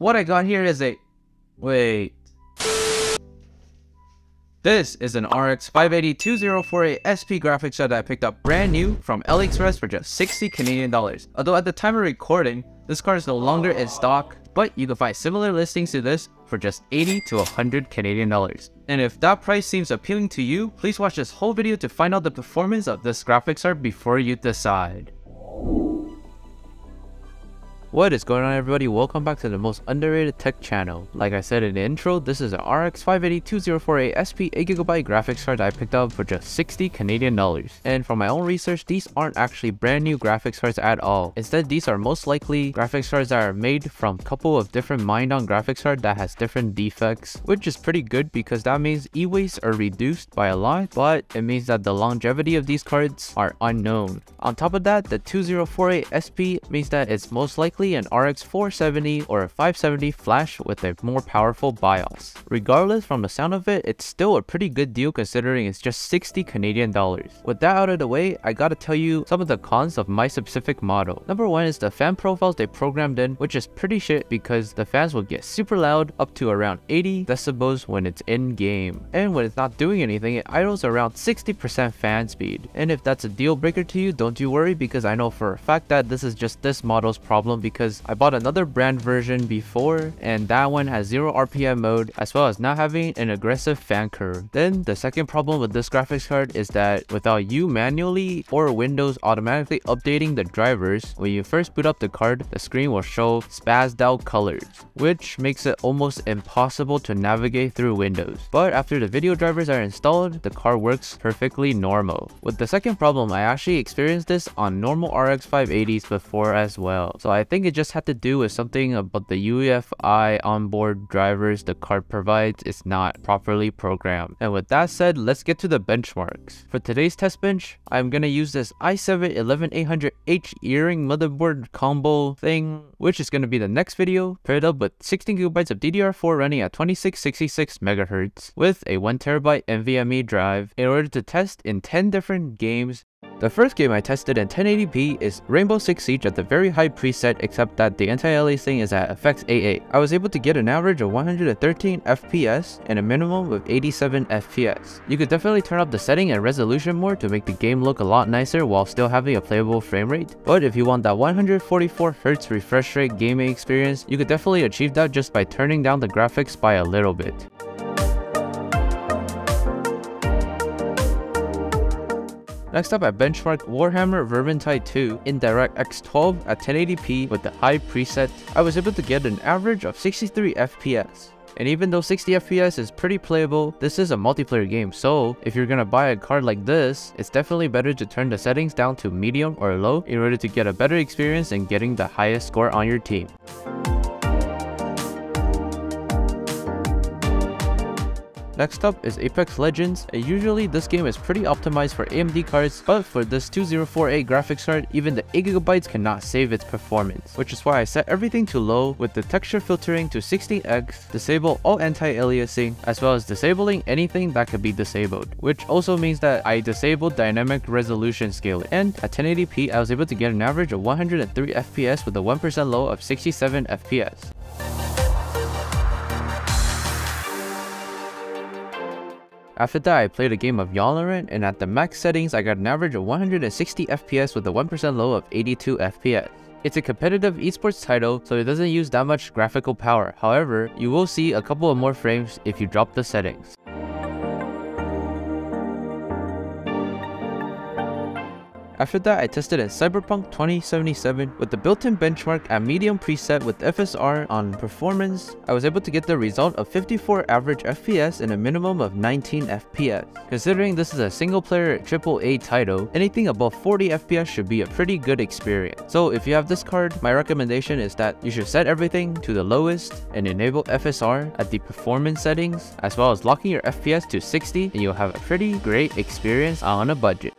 what I got here is a... Wait. This is an RX 580 2048 SP graphics card that I picked up brand new from Aliexpress for just 60 Canadian dollars. Although at the time of recording, this card is no longer in stock, but you can find similar listings to this for just 80 to 100 Canadian dollars. And if that price seems appealing to you, please watch this whole video to find out the performance of this graphics card before you decide. What is going on, everybody? Welcome back to the most underrated tech channel. Like I said in the intro, this is an RX 580 2048 SP 8GB graphics card that I picked up for just 60 Canadian dollars. And from my own research, these aren't actually brand new graphics cards at all. Instead, these are most likely graphics cards that are made from a couple of different mined-on graphics cards that has different defects, which is pretty good because that means e-waste are reduced by a lot, but it means that the longevity of these cards are unknown. On top of that, the 2048 SP means that it's most likely an RX 470 or a 570 flash with a more powerful BIOS. Regardless, from the sound of it, it's still a pretty good deal considering it's just 60 Canadian dollars. With that out of the way, I gotta tell you some of the cons of my specific model. Number one is the fan profiles they programmed in, which is pretty shit because the fans will get super loud up to around 80 decibels when it's in game. And when it's not doing anything, it idles around 60% fan speed. And if that's a deal breaker to you, don't you worry, because I know for a fact that this is just this model's problem, because I bought another brand version before and that one has 0 RPM mode as well as not having an aggressive fan curve. Then the second problem with this graphics card is that without you manually or Windows automatically updating the drivers, when you first boot up the card, the screen will show spazzed out colors, which makes it almost impossible to navigate through Windows. But after the video drivers are installed, the card works perfectly normal. With the second problem, I actually experienced this on normal RX 580s before as well. So I think it just had to do with something about the UEFI onboard drivers the card provides is not properly programmed. And with that said, let's get to the benchmarks. For today's test bench, I'm gonna use this i7-11800H earring motherboard combo thing, which is gonna be the next video, paired up with 16GB of DDR4 running at 2666 MHz with a 1TB NVMe drive in order to test in 10 different games. The first game I tested in 1080p is Rainbow Six Siege at the very high preset, except that the anti-aliasing is at effects AA. I was able to get an average of 113 FPS and a minimum of 87 FPS. You could definitely turn up the setting and resolution more to make the game look a lot nicer while still having a playable frame rate. But if you want that 144Hz refresh rate gaming experience, you could definitely achieve that just by turning down the graphics by a little bit. Next up, I benchmarked Warhammer Vermintide 2 in DirectX 12 at 1080p with the high preset. I was able to get an average of 63 FPS. And even though 60 FPS is pretty playable, this is a multiplayer game, so if you're gonna buy a card like this, it's definitely better to turn the settings down to medium or low in order to get a better experience in getting the highest score on your team. Next up is Apex Legends, and usually this game is pretty optimized for AMD cards, but for this 2048 graphics card, even the 8GB cannot save its performance, which is why I set everything to low with the texture filtering to 16x, disable all anti-aliasing, as well as disabling anything that could be disabled, which also means that I disabled dynamic resolution scaling, and at 1080p I was able to get an average of 103 FPS with a 1% low of 67 FPS. After that, I played a game of Valorant, and at the max settings, I got an average of 160 FPS with a 1% low of 82 FPS. It's a competitive esports title, so it doesn't use that much graphical power. However, you will see a couple of more frames if you drop the settings. After that, I tested in Cyberpunk 2077 with the built-in benchmark at medium preset with FSR on performance. I was able to get the result of 54 average FPS and a minimum of 19 FPS. Considering this is a single-player AAA title, anything above 40 FPS should be a pretty good experience. So if you have this card, my recommendation is that you should set everything to the lowest and enable FSR at the performance settings, as well as locking your FPS to 60, and you'll have a pretty great experience on a budget.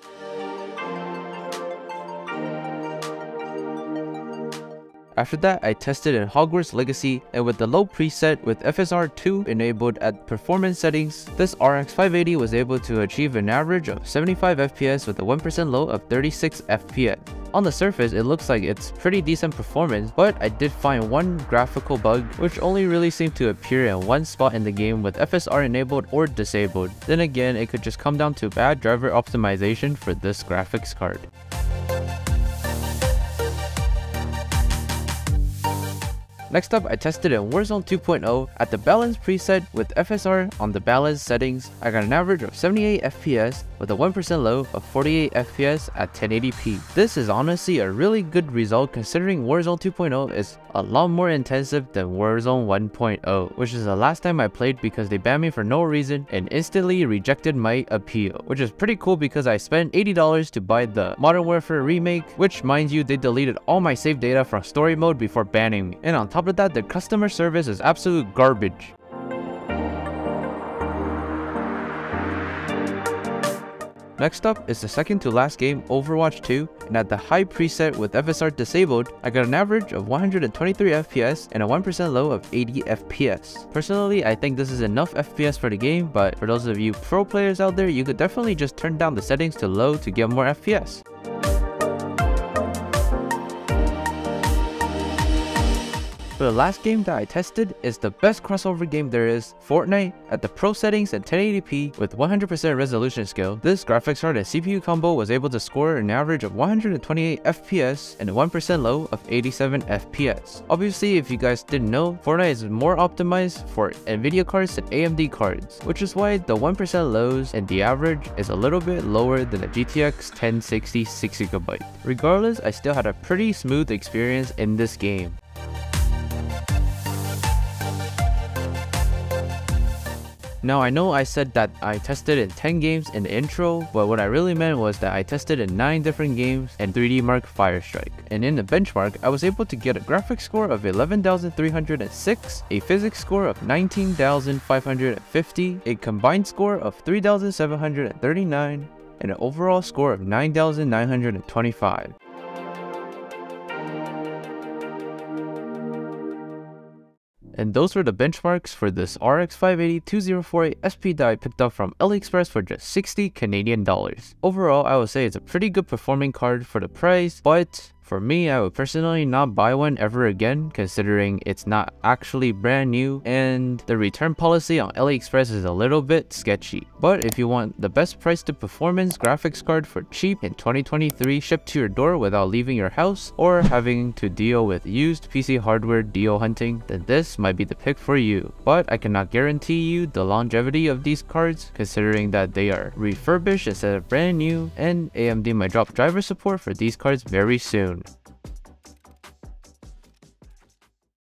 After that, I tested in Hogwarts Legacy, and with the low preset with FSR2 enabled at performance settings, this RX 580 was able to achieve an average of 75 FPS with a 1% low of 36 FPS. On the surface, it looks like it's pretty decent performance, but I did find one graphical bug which only really seemed to appear in one spot in the game with FSR enabled or disabled. Then again, it could just come down to bad driver optimization for this graphics card. Next up, I tested in Warzone 2.0 at the balance preset with FSR on the balance settings. I got an average of 78 FPS with a 1% low of 48 FPS at 1080p. This is honestly a really good result considering Warzone 2.0 is a lot more intensive than Warzone 1.0, which is the last time I played because they banned me for no reason and instantly rejected my appeal, which is pretty cool because I spent $80 to buy the Modern Warfare remake, which mind you, they deleted all my save data from story mode before banning me. And on top of that, the customer service is absolute garbage. Next up is the second to last game, Overwatch 2, and at the high preset with FSR disabled, I got an average of 123 FPS and a 1% low of 80 FPS. Personally, I think this is enough FPS for the game, but for those of you pro players out there, you could definitely just turn down the settings to low to get more FPS. For the last game that I tested is the best crossover game there is, Fortnite, at the pro settings at 1080p with 100% resolution scale. This graphics card and CPU combo was able to score an average of 128 FPS and a 1% low of 87 FPS. Obviously, if you guys didn't know, Fortnite is more optimized for NVIDIA cards than AMD cards, which is why the 1% lows and the average is a little bit lower than a GTX 1060 6GB. Regardless, I still had a pretty smooth experience in this game. Now I know I said that I tested in 10 games in the intro, but what I really meant was that I tested in 9 different games and 3D Mark Firestrike. And in the benchmark, I was able to get a graphics score of 11,306, a physics score of 19,550, a combined score of 3,739, and an overall score of 9,925. And those were the benchmarks for this RX 580 2048 SP that I picked up from Aliexpress for just 60 Canadian dollars. Overall, I would say it's a pretty good performing card for the price, but for me, I would personally not buy one ever again considering it's not actually brand new and the return policy on AliExpress is a little bit sketchy. But if you want the best price to performance graphics card for cheap in 2023 shipped to your door without leaving your house or having to deal with used PC hardware deal hunting, then this might be the pick for you. But I cannot guarantee you the longevity of these cards considering that they are refurbished instead of brand new, and AMD might drop driver support for these cards very soon.